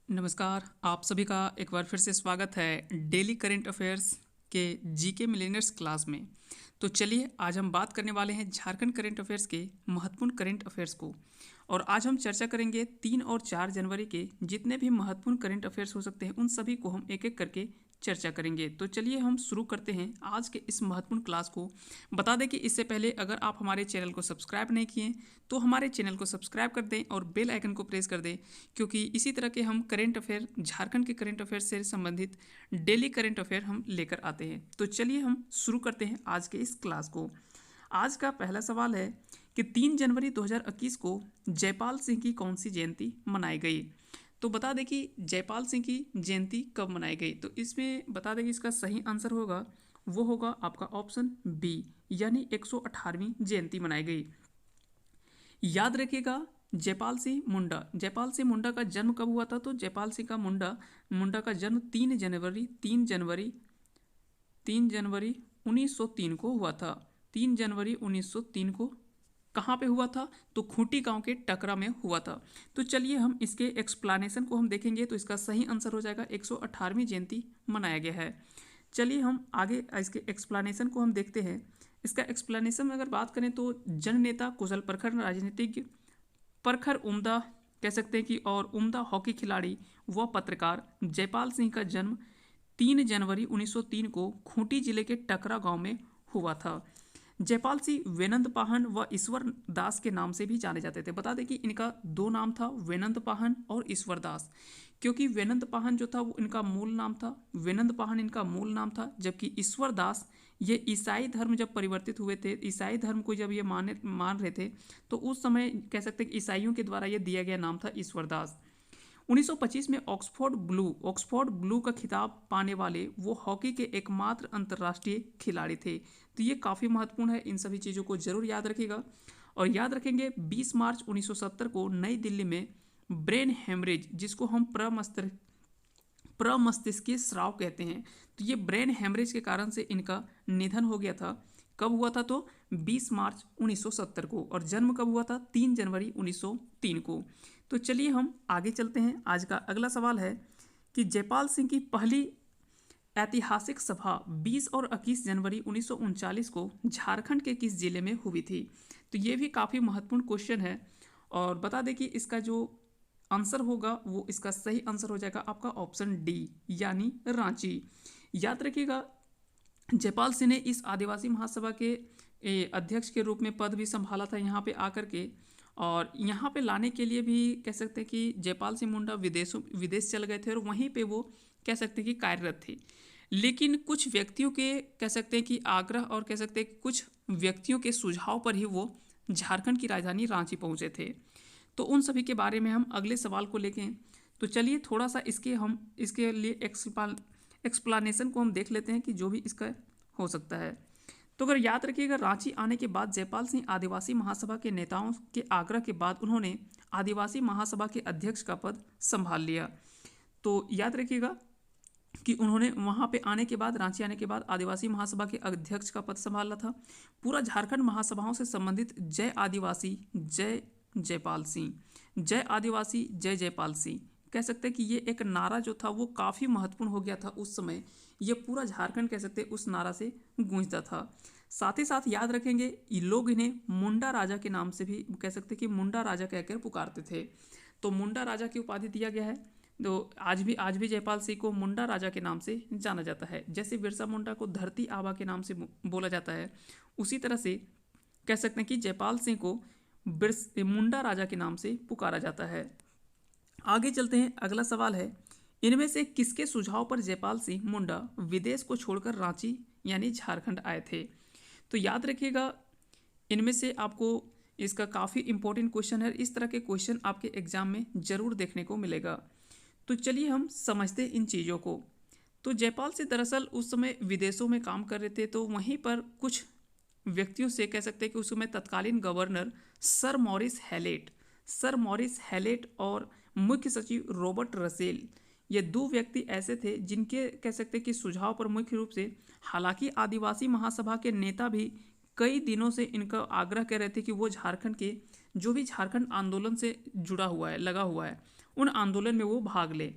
नमस्कार, आप सभी का एक बार फिर से स्वागत है डेली करंट अफेयर्स के जीके मिलेनियर्स क्लास में। तो चलिए आज हम बात करने वाले हैं झारखंड करंट अफेयर्स के महत्वपूर्ण करंट अफेयर्स को। और आज हम चर्चा करेंगे 3 और 4 जनवरी के जितने भी महत्वपूर्ण करंट अफेयर्स हो सकते हैं उन सभी को हम एक एक करके चर्चा करेंगे। तो चलिए हम शुरू करते हैं आज के इस महत्वपूर्ण क्लास को। बता दें कि इससे पहले अगर आप हमारे चैनल को सब्सक्राइब नहीं किए तो हमारे चैनल को सब्सक्राइब कर दें और बेल आइकन को प्रेस कर दें, क्योंकि इसी तरह के हम करंट अफेयर झारखंड के करंट अफेयर से संबंधित डेली करंट अफेयर हम लेकर आते हैं। तो चलिए हम शुरू करते हैं आज के इस क्लास को। आज का पहला सवाल है कि 3 जनवरी 2021 को जयपाल सिंह की कौन सी जयंती मनाई गई। तो बता दें कि जयपाल सिंह की जयंती कब मनाई गई। तो इसमें बता दें कि इसका सही आंसर होगा वो होगा आपका ऑप्शन बी, यानी 118वीं जयंती मनाई गई। याद रखिएगा जयपाल सिंह मुंडा का जन्म कब हुआ था। तो जयपाल सिंह का मुंडा का जन्म 3 जनवरी 1903 को हुआ था। 3 जनवरी 1903 को कहाँ पे हुआ था। तो खूंटी गांव के टकरा में हुआ था। तो चलिए हम इसके एक्सप्लेनेशन को हम देखेंगे। तो इसका सही आंसर हो जाएगा 118वीं जयंती मनाया गया है। चलिए हम आगे इसके एक्सप्लेनेशन को हम देखते हैं। इसका एक्सप्लेनेशन में अगर बात करें तो जननेता, कुशल प्रखर राजनीतिज्ञ, प्रखर उम्दा कह सकते हैं कि और उम्दा हॉकी खिलाड़ी व पत्रकार जयपाल सिंह का जन्म 3 जनवरी 1903 को खूंटी जिले के टकरा गांव में हुआ था। जयपाल सिंह वेनंद पाहन व ईश्वर दास के नाम से भी जाने जाते थे। बता दें कि इनका दो नाम था, वेनंद पाहन और ईश्वर दास। क्योंकि वेनंद पाहन जो था वो इनका मूल नाम था, वेनंद पाहन इनका मूल नाम था, जबकि ईश्वर दास ये ईसाई धर्म जब परिवर्तित हुए थे, ईसाई धर्म को जब ये मान रहे थे तो उस समय कह सकते हैं कि ईसाइयों के द्वारा ये दिया गया नाम था ईश्वर दास। 1925 में ऑक्सफोर्ड ब्लू का खिताब पाने वाले वो हॉकी के एकमात्र अंतर्राष्ट्रीय खिलाड़ी थे। तो ये काफ़ी महत्वपूर्ण है, इन सभी चीज़ों को जरूर याद रखिएगा। और याद रखेंगे 20 मार्च 1970 को नई दिल्ली में ब्रेन हेमरेज, जिसको हम प्रमस्तिष्कीय स्राव कहते हैं, तो ये ब्रेन हेमरेज के कारण से इनका निधन हो गया था। कब हुआ था। तो 20 मार्च 1970 को। और जन्म कब हुआ था। 3 जनवरी 1903 को। तो चलिए हम आगे चलते हैं। आज का अगला सवाल है कि जयपाल सिंह की पहली ऐतिहासिक सभा 20 और 21 जनवरी 1939 को झारखंड के किस जिले में हुई थी। तो ये भी काफ़ी महत्वपूर्ण क्वेश्चन है। और बता दें कि इसका जो आंसर होगा वो इसका सही आंसर हो जाएगा आपका ऑप्शन डी, यानी रांची। याद रखिएगा जयपाल सिंह ने इस आदिवासी महासभा के अध्यक्ष के रूप में पद भी संभाला था यहाँ पे आकर के। और यहाँ पे लाने के लिए भी कह सकते हैं कि जयपाल सिंह मुंडा विदेश चल गए थे और वहीं पे वो कह सकते हैं कि कार्यरत थे। लेकिन कुछ व्यक्तियों के कह सकते हैं कि आग्रह और कह सकते हैं कि कुछ व्यक्तियों के सुझाव पर ही वो झारखंड की राजधानी रांची पहुँचे थे। तो उन सभी के बारे में हम अगले सवाल को लेके तो चलिए थोड़ा सा इसके लिए एक्सप्लानेशन को हम देख लेते हैं कि जो भी इसका हो सकता है। तो अगर याद रखिएगा रांची आने के बाद जयपाल सिंह आदिवासी महासभा के नेताओं के आग्रह के बाद उन्होंने आदिवासी महासभा के अध्यक्ष का पद संभाल लिया। तो याद रखिएगा कि उन्होंने वहाँ पे आने के बाद, रांची आने के बाद आदिवासी महासभा के अध्यक्ष का पद संभाला था। पूरा झारखंड महासभाओं से संबंधित जय आदिवासी जय जयपाल सिंह, जय आदिवासी जय जयपाल सिंह कह सकते हैं कि ये एक नारा जो था वो काफ़ी महत्वपूर्ण हो गया था उस समय। ये पूरा झारखंड कह सकते हैं उस नारा से गूंजता था। साथ ही साथ याद रखेंगे ये लोग इन्हें मुंडा राजा के नाम से भी कह सकते हैं कि मुंडा राजा कहकर पुकारते थे। तो मुंडा राजा की उपाधि दिया गया है। तो आज भी जयपाल सिंह को मुंडा राजा के नाम से जाना जाता है। जैसे बिरसा मुंडा को धरती आबा के नाम से बोला जाता है, उसी तरह से कह सकते हैं कि जयपाल सिंह को मुंडा राजा के नाम से पुकारा जाता है। आगे चलते हैं। अगला सवाल है इनमें से किसके सुझाव पर जयपाल सिंह मुंडा विदेश को छोड़कर रांची यानी झारखंड आए थे। तो याद रखिएगा इनमें से आपको इसका काफ़ी इंपॉर्टेंट क्वेश्चन है। इस तरह के क्वेश्चन आपके एग्जाम में जरूर देखने को मिलेगा। तो चलिए हम समझते हैं इन चीज़ों को। तो जयपाल सिंह दरअसल उस समय विदेशों में काम कर रहे थे। तो वहीं पर कुछ व्यक्तियों से कह सकते हैं कि उस समय तत्कालीन गवर्नर सर मॉरिस हैलेट और मुख्य सचिव रॉबर्ट रसेल, ये दो व्यक्ति ऐसे थे जिनके कह सकते हैं कि सुझाव पर मुख्य रूप से, हालांकि आदिवासी महासभा के नेता भी कई दिनों से इनका आग्रह कर रहे थे कि वो झारखंड के जो भी झारखंड आंदोलन से जुड़ा हुआ है, लगा हुआ है, उन आंदोलन में वो भाग ले।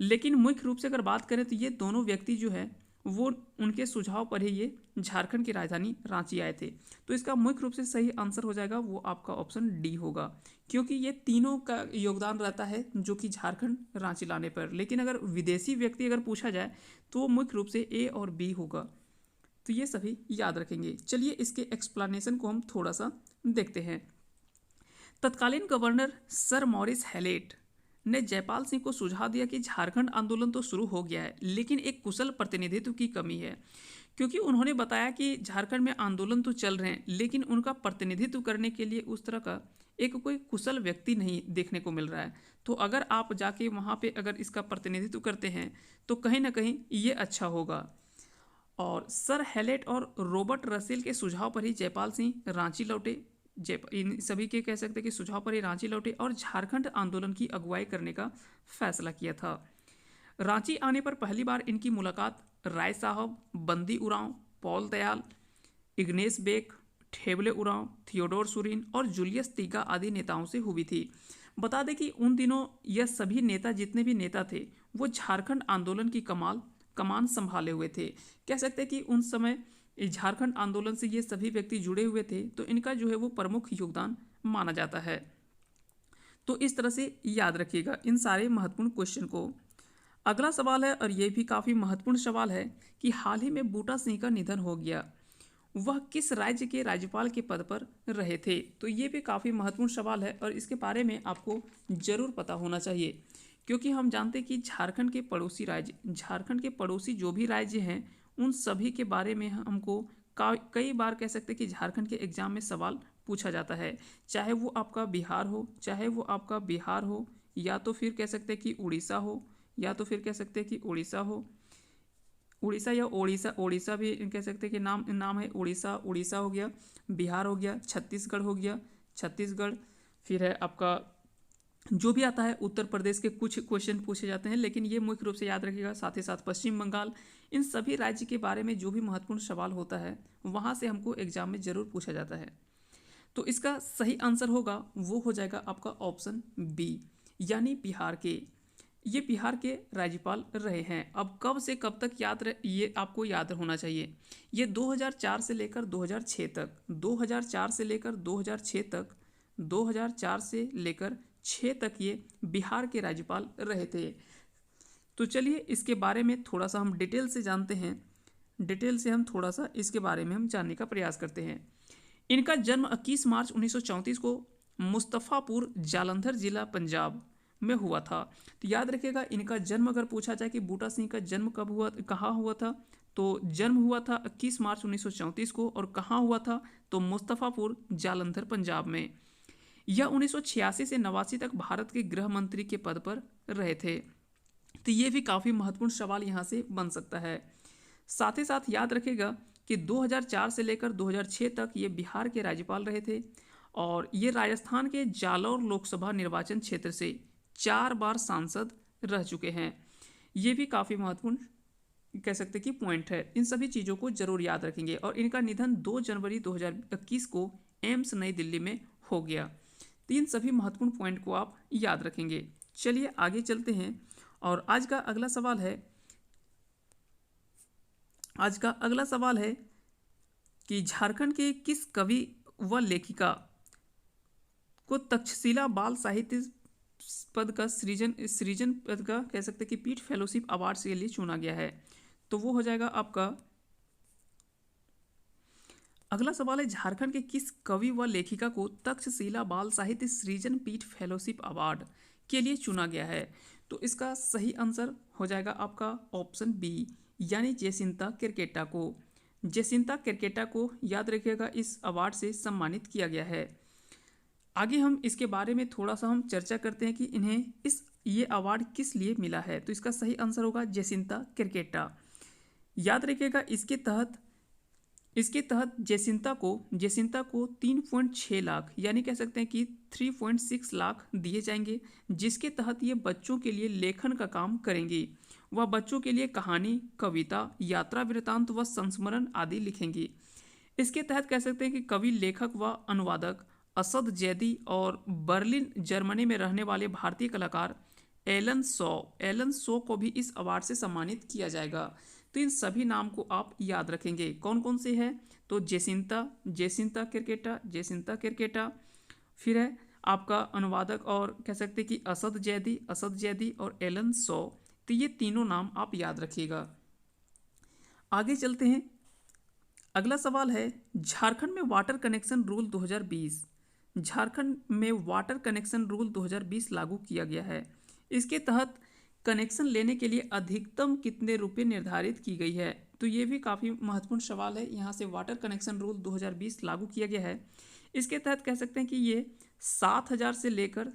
लेकिन मुख्य रूप से अगर बात करें तो ये दोनों व्यक्ति जो है वो उनके सुझाव पर ही ये झारखंड की राजधानी रांची आए थे। तो इसका मुख्य रूप से सही आंसर हो जाएगा वो आपका ऑप्शन डी होगा, क्योंकि ये तीनों का योगदान रहता है जो कि झारखंड रांची लाने पर। लेकिन अगर विदेशी व्यक्ति अगर पूछा जाए तो मुख्य रूप से ए और बी होगा। तो ये सभी याद रखेंगे। चलिए इसके एक्सप्लेनेशन को हम थोड़ा सा देखते हैं। तत्कालीन गवर्नर सर मॉरिस हैलेट ने जयपाल सिंह को सुझाव दिया कि झारखंड आंदोलन तो शुरू हो गया है, लेकिन एक कुशल प्रतिनिधित्व की कमी है, क्योंकि उन्होंने बताया कि झारखंड में आंदोलन तो चल रहे हैं, लेकिन उनका प्रतिनिधित्व करने के लिए उस तरह का एक कोई कुशल व्यक्ति नहीं देखने को मिल रहा है। तो अगर आप जाके वहाँ पे अगर इसका प्रतिनिधित्व करते हैं तो कहीं ना कहीं ये अच्छा होगा। और सर हैलेट और रॉबर्ट रसेल के सुझाव पर ही जयपाल सिंह रांची लौटे। इन सभी के कह सकते हैं कि सुझाव पर ही रांची लौटे और झारखंड आंदोलन की अगुवाई करने का फैसला किया था। रांची आने पर पहली बार इनकी मुलाकात राय साहब, Bandi Oraon, Paul Dayal, Ignes Bek, Theble Oraon, Theodore Surin और जूलियस तीगा आदि नेताओं से हुई थी। बता दें कि उन दिनों यह सभी नेता जितने भी नेता थे वो झारखंड आंदोलन की कमान संभाले हुए थे। कह सकते हैं कि उन समय झारखंड आंदोलन से ये सभी व्यक्ति जुड़े हुए थे, तो इनका जो है वो प्रमुख योगदान माना जाता है। तो इस तरह से याद रखिएगा इन सारे महत्वपूर्ण क्वेश्चन को। अगला सवाल है और ये भी काफ़ी महत्वपूर्ण सवाल है कि हाल ही में बूटा सिंह का निधन हो गया, वह किस राज्य के राज्यपाल के पद पर रहे थे। तो ये भी काफ़ी महत्वपूर्ण सवाल है और इसके बारे में आपको ज़रूर पता होना चाहिए, क्योंकि हम जानते हैं कि झारखंड के पड़ोसी जो भी राज्य हैं उन सभी के बारे में हमको कई बार कह सकते हैं कि झारखंड के एग्जाम में सवाल पूछा जाता है, चाहे वो आपका बिहार हो, चाहे वो आपका बिहार हो, या तो फिर कह सकते हैं कि उड़ीसा हो, या तो फिर कह सकते हैं कि उड़ीसा हो, उड़ीसा या ओडिशा भी कह सकते हैं कि नाम है उड़ीसा हो गया, बिहार हो गया, छत्तीसगढ़ हो गया, छत्तीसगढ़, फिर है आपका जो भी आता है उत्तर प्रदेश के कुछ क्वेश्चन पूछे जाते हैं, लेकिन ये मुख्य रूप से याद रखिएगा। साथ ही साथ पश्चिम बंगाल, इन सभी राज्य के बारे में जो भी महत्वपूर्ण सवाल होता है वहाँ से हमको एग्जाम में ज़रूर पूछा जाता है। तो इसका सही आंसर होगा वो हो जाएगा आपका ऑप्शन बी, यानी बिहार के। ये बिहार के राज्यपाल रहे हैं। अब कब से कब तक ये आपको याद होना चाहिए। ये 2004 से लेकर 2006 तक, 2004 से लेकर 2006 तक, 2004 से लेकर 6 तक ये बिहार के राज्यपाल रहे थे। तो चलिए इसके बारे में थोड़ा सा हम डिटेल से जानते हैं। डिटेल से हम थोड़ा सा इसके बारे में हम जानने का प्रयास करते हैं। इनका जन्म 21 मार्च 1934 को मुस्तफ़ापुर, जालंधर जिला, पंजाब में हुआ था। तो याद रखिएगा इनका जन्म अगर पूछा जाए कि बूटा सिंह का जन्म कब हुआ, कहाँ हुआ था, तो जन्म हुआ था 21 मार्च 1934 को। और कहाँ हुआ था, तो मुस्तफ़ापुर, जालंधर, पंजाब में। यह 1986 से 89 तक भारत के गृह मंत्री के पद पर रहे थे। तो ये भी काफ़ी महत्वपूर्ण सवाल यहाँ से बन सकता है। साथ ही साथ याद रखिएगा कि 2004 से लेकर 2006 तक ये बिहार के राज्यपाल रहे थे और ये राजस्थान के जालौर लोकसभा निर्वाचन क्षेत्र से 4 बार सांसद रह चुके हैं। ये भी काफ़ी महत्वपूर्ण कह सकते कि पॉइंट है। इन सभी चीज़ों को जरूर याद रखेंगे। और इनका निधन 2 जनवरी 2021 को एम्स नई दिल्ली में हो गया। तो इन सभी महत्वपूर्ण पॉइंट को आप याद रखेंगे। चलिए आगे चलते हैं और आज का अगला सवाल है कि झारखंड के किस कवि व लेखिका को तक्षशिला बाल साहित्य पद का सृजन पद का कह सकते कि पीठ फेलोशिप अवार्ड के लिए चुना गया है। तो वो हो जाएगा आपका अगला सवाल है, झारखंड के किस कवि व लेखिका को तक्षशिला बाल साहित्य सृजन पीठ फेलोशिप अवार्ड के लिए चुना गया है। तो इसका सही आंसर हो जाएगा आपका ऑप्शन बी, यानी जयसिंता किरकेटा को। जयसिंता किरकेटा को याद रखिएगा इस अवार्ड से सम्मानित किया गया है। आगे हम इसके बारे में थोड़ा सा हम चर्चा करते हैं कि इन्हें ये अवार्ड किस लिए मिला है। तो इसका सही आंसर होगा जयसिंता किरकेटा। याद रखिएगा इसके तहत जयसिंता को 3.6 लाख यानी कह सकते हैं कि 3.6 लाख दिए जाएंगे, जिसके तहत ये बच्चों के लिए लेखन का काम करेंगी। वह बच्चों के लिए कहानी, कविता, यात्रा वृत्तांत व संस्मरण आदि लिखेंगी। इसके तहत कह सकते हैं कि कवि, लेखक व अनुवादक असद जैदी और बर्लिन जर्मनी में रहने वाले भारतीय कलाकार एलन सो को भी इस अवार्ड से सम्मानित किया जाएगा। तो इन सभी नाम को आप याद रखेंगे। कौन कौन से हैं? तो जेसिंता किरकेटा, फिर है आपका अनुवादक और कह सकते हैं कि असद जैदी और एलन सो। तो ये तीनों नाम आप याद रखिएगा। आगे चलते हैं। अगला सवाल है, झारखंड में वाटर कनेक्शन रूल 2020। झारखंड में वाटर कनेक्शन रूल 2020 लागू किया गया है। इसके तहत कनेक्शन लेने के लिए अधिकतम कितने रुपए निर्धारित की गई है? तो ये भी काफ़ी महत्वपूर्ण सवाल है। यहाँ से वाटर कनेक्शन रूल 2020 लागू किया गया है। इसके तहत कह सकते हैं कि ये 7,000 से लेकर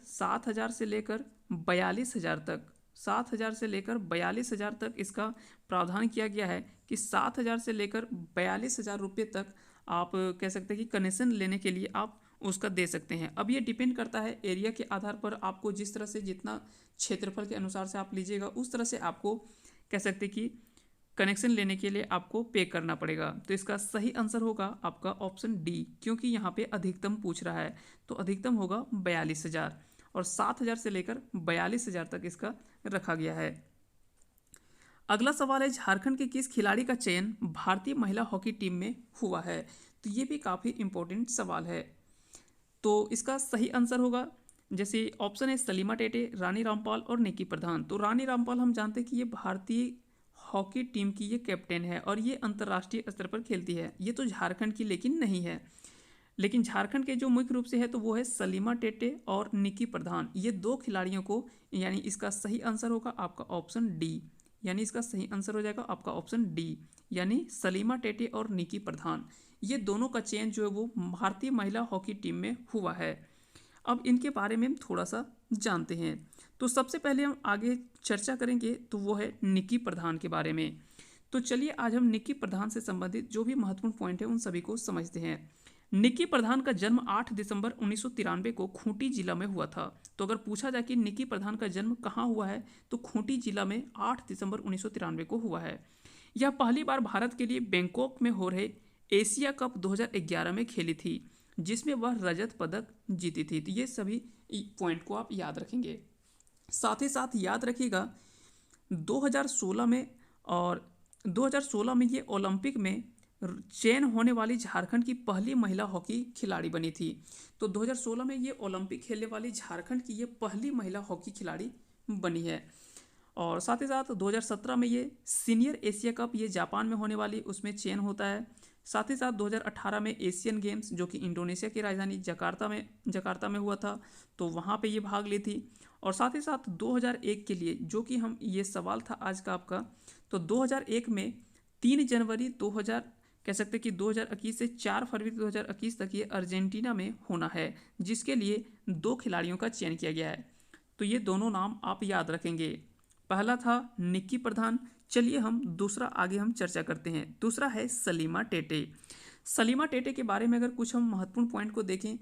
42,000 तक, 7,000 से लेकर 42,000 तक इसका प्रावधान किया गया है कि 7,000 से लेकर 42,000 रुपये तक आप कह सकते हैं कि कनेक्शन लेने के लिए आप उसका दे सकते हैं। अब ये डिपेंड करता है एरिया के आधार पर, आपको जिस तरह से जितना क्षेत्रफल के अनुसार से आप लीजिएगा उस तरह से आपको कह सकते कि कनेक्शन लेने के लिए आपको पे करना पड़ेगा। तो इसका सही आंसर होगा आपका ऑप्शन डी, क्योंकि यहाँ पे अधिकतम पूछ रहा है। तो अधिकतम होगा 42,000 और 7,000 से लेकर 42,000 तक इसका रखा गया है। अगला सवाल है, झारखंड के किस खिलाड़ी का चयन भारतीय महिला हॉकी टीम में हुआ है? तो ये भी काफ़ी इंपॉर्टेंट सवाल है। तो इसका सही आंसर होगा, जैसे ऑप्शन है सलीमा टेटे, रानी रामपाल और निकी प्रधान। तो रानी रामपाल हम जानते हैं कि ये भारतीय हॉकी टीम की ये कैप्टन है और ये अंतर्राष्ट्रीय स्तर पर खेलती है। ये तो झारखंड की लेकिन नहीं है। लेकिन झारखंड के जो मुख्य रूप से है तो वो है सलीमा टेटे और निकी प्रधान। ये दो खिलाड़ियों को, यानी इसका सही आंसर होगा आपका ऑप्शन डी, यानी इसका सही आंसर हो जाएगा आपका ऑप्शन डी, यानी सलीमा टेटे और निकी प्रधान। ये दोनों का चयन जो है वो भारतीय महिला हॉकी टीम में हुआ है। अब इनके बारे में हम थोड़ा सा जानते हैं। तो सबसे पहले हम आगे चर्चा करेंगे तो वो है निकी प्रधान के बारे में। तो चलिए आज हम निकी प्रधान से संबंधित जो भी महत्वपूर्ण पॉइंट है उन सभी को समझते हैं। निकी प्रधान का जन्म 8 दिसंबर 1993 को खूंटी जिला में हुआ था। तो अगर पूछा जाए कि निकी प्रधान का जन्म कहाँ हुआ है तो खूंटी जिला में 8 दिसंबर 1993 को हुआ है। यह पहली बार भारत के लिए बैंकॉक में हो रहे एशिया कप 2011 में खेली थी, जिसमें वह रजत पदक जीती थी। तो ये सभी पॉइंट को आप याद रखेंगे। साथ ही साथ याद रखिएगा 2016 में और 2016 में ये ओलंपिक में चयन होने वाली झारखंड की पहली महिला हॉकी खिलाड़ी बनी थी। तो 2016 में ये ओलंपिक खेलने वाली झारखंड की ये पहली महिला हॉकी खिलाड़ी बनी है। और साथ ही साथ 2017 में ये सीनियर एशिया कप ये जापान में होने वाली उसमें चयन होता है। साथ ही साथ 2018 में एशियन गेम्स जो कि इंडोनेशिया की राजधानी जकार्ता में हुआ था, तो वहाँ पे ये भाग ली थी। और साथ ही साथ 2001 के लिए जो कि हम ये सवाल था आज का आपका, तो 2001 में 3 जनवरी 2000 कह सकते कि 2021 से 4 फरवरी 2021 तक ये अर्जेंटीना में होना है, जिसके लिए 2 खिलाड़ियों का चयन किया गया है। तो ये दोनों नाम आप याद रखेंगे। पहला था निक्की प्रधान। चलिए हम दूसरा आगे हम चर्चा करते हैं। दूसरा है सलीमा टेटे। सलीमा टेटे के बारे में अगर कुछ हम महत्वपूर्ण पॉइंट को देखें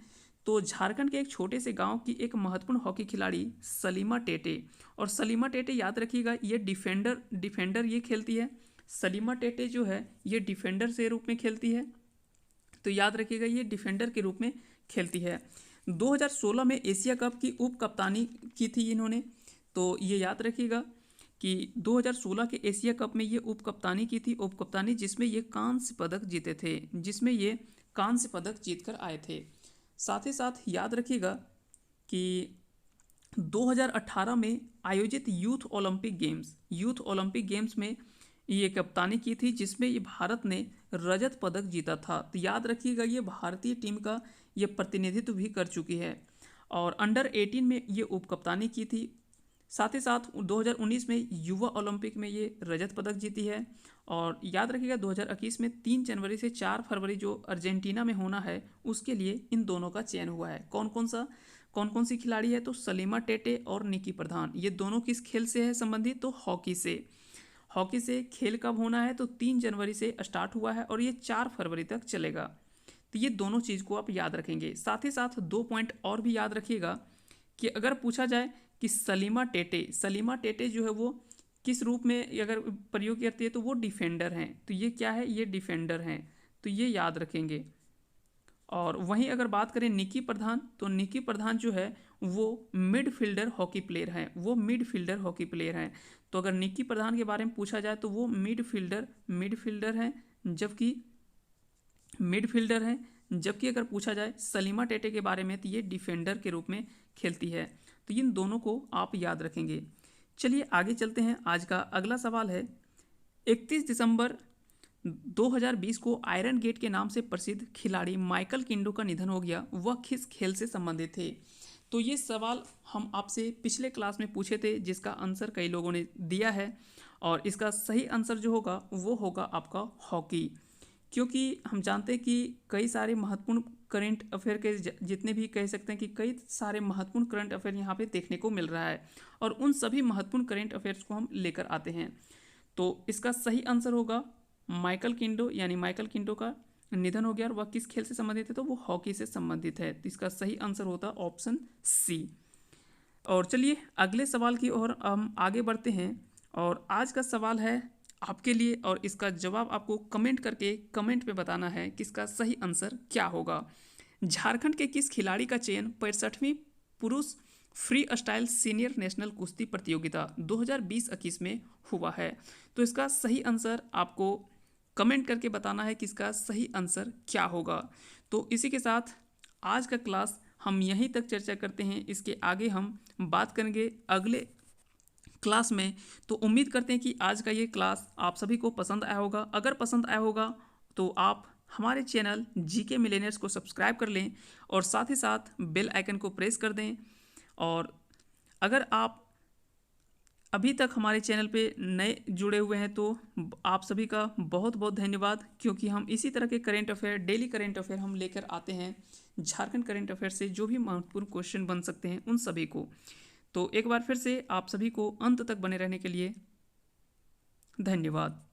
तो झारखंड के एक छोटे से गांव की एक महत्वपूर्ण हॉकी खिलाड़ी सलीमा टेटे। और सलीमा टेटे याद रखिएगा ये डिफेंडर ये खेलती है। सलीमा टेटे जो है ये डिफेंडर से रूप में खेलती है। तो याद रखिएगा ये डिफेंडर के रूप में खेलती है। 2016 में एशिया कप की उप कप्तानी की थी इन्होंने। तो ये याद रखिएगा कि 2016 के एशिया कप में ये उप कप्तानी जिसमें ये कांस्य पदक जीते थे, जीत कर आए थे। साथ ही साथ याद रखिएगा कि 2018 में आयोजित यूथ ओलंपिक गेम्स में ये कप्तानी की थी, जिसमें ये भारत ने रजत पदक जीता था। तो याद रखिएगा ये भारतीय टीम का ये प्रतिनिधित्व भी कर चुकी है। और अंडर 18 में ये उप कप्तानी की थी। साथ ही साथ 2019 में युवा ओलंपिक में ये रजत पदक जीती है। और याद रखिएगा 2021 में 3 जनवरी से 4 फरवरी जो अर्जेंटीना में होना है उसके लिए इन दोनों का चयन हुआ है। कौन कौन सी खिलाड़ी है? तो सलीमा टेटे और निकी प्रधान। ये दोनों किस खेल से है संबंधित? तो हॉकी से खेल कब होना है? तो 3 जनवरी से स्टार्ट हुआ है और ये 4 फरवरी तक चलेगा। तो ये दोनों चीज़ को आप याद रखेंगे। साथ ही साथ 2 पॉइंट और भी याद रखिएगा कि अगर पूछा जाए कि सलीमा टेटे जो है वो किस रूप में अगर प्रयोग करती है तो वो डिफेंडर हैं। तो ये क्या है? ये डिफेंडर हैं। तो ये याद रखेंगे। और वहीं अगर बात करें निकी प्रधान, तो निकी प्रधान जो है वो मिडफील्डर हॉकी प्लेयर हैं, वो मिडफील्डर हॉकी प्लेयर हैं। तो अगर निकी प्रधान के बारे में पूछा जाए तो वो मिडफील्डर हैं, जबकि अगर पूछा जाए सलीमा टेटे के बारे में तो ये डिफेंडर के रूप में खेलती है। तो इन दोनों को आप याद रखेंगे। चलिए आगे चलते हैं। आज का अगला सवाल है, 31 दिसंबर 2020 को आयरन गेट के नाम से प्रसिद्ध खिलाड़ी माइकल किंडो का निधन हो गया, वह किस खेल से संबंधित थे? तो ये सवाल हम आपसे पिछले क्लास में पूछे थे, जिसका आंसर कई लोगों ने दिया है, और इसका सही आंसर जो होगा वो होगा आपका हॉकी। क्योंकि हम जानते हैं कि कई सारे महत्वपूर्ण करंट अफेयर के जितने भी कह सकते हैं कि कई सारे महत्वपूर्ण करंट अफेयर यहाँ पे देखने को मिल रहा है, और उन सभी महत्वपूर्ण करंट अफेयर्स को हम लेकर आते हैं। तो इसका सही आंसर होगा माइकल किंडो, यानी माइकल किंडो का निधन हो गया, और वह किस खेल से संबंधित है? तो वो हॉकी से संबंधित है। तो इसका सही आंसर होता ऑप्शन सी। और चलिए अगले सवाल की ओर हम आगे बढ़ते हैं, और आज का सवाल है आपके लिए, और इसका जवाब आपको कमेंट करके कमेंट पे बताना है कि इसका सही आंसर क्या होगा। झारखंड के किस खिलाड़ी का चयन 65वीं पुरुष फ्री स्टाइल सीनियर नेशनल कुश्ती प्रतियोगिता 2020-21 में हुआ है? तो इसका सही आंसर आपको कमेंट करके बताना है कि इसका सही आंसर क्या होगा। तो इसी के साथ आज का क्लास हम यहीं तक चर्चा करते हैं। इसके आगे हम बात करेंगे अगले क्लास में। तो उम्मीद करते हैं कि आज का ये क्लास आप सभी को पसंद आया होगा। अगर पसंद आया होगा तो आप हमारे चैनल जीके मिलेनियर्स को सब्सक्राइब कर लें, और साथ ही साथ बेल आइकन को प्रेस कर दें। और अगर आप अभी तक हमारे चैनल पे नए जुड़े हुए हैं तो आप सभी का बहुत बहुत धन्यवाद, क्योंकि हम इसी तरह के current affair, daily current affair हम लेकर आते हैं। झारखंड करेंट अफेयर से जो भी महत्वपूर्ण क्वेश्चन बन सकते हैं उन सभी को। तो एक बार फिर से आप सभी को अंत तक बने रहने के लिए धन्यवाद।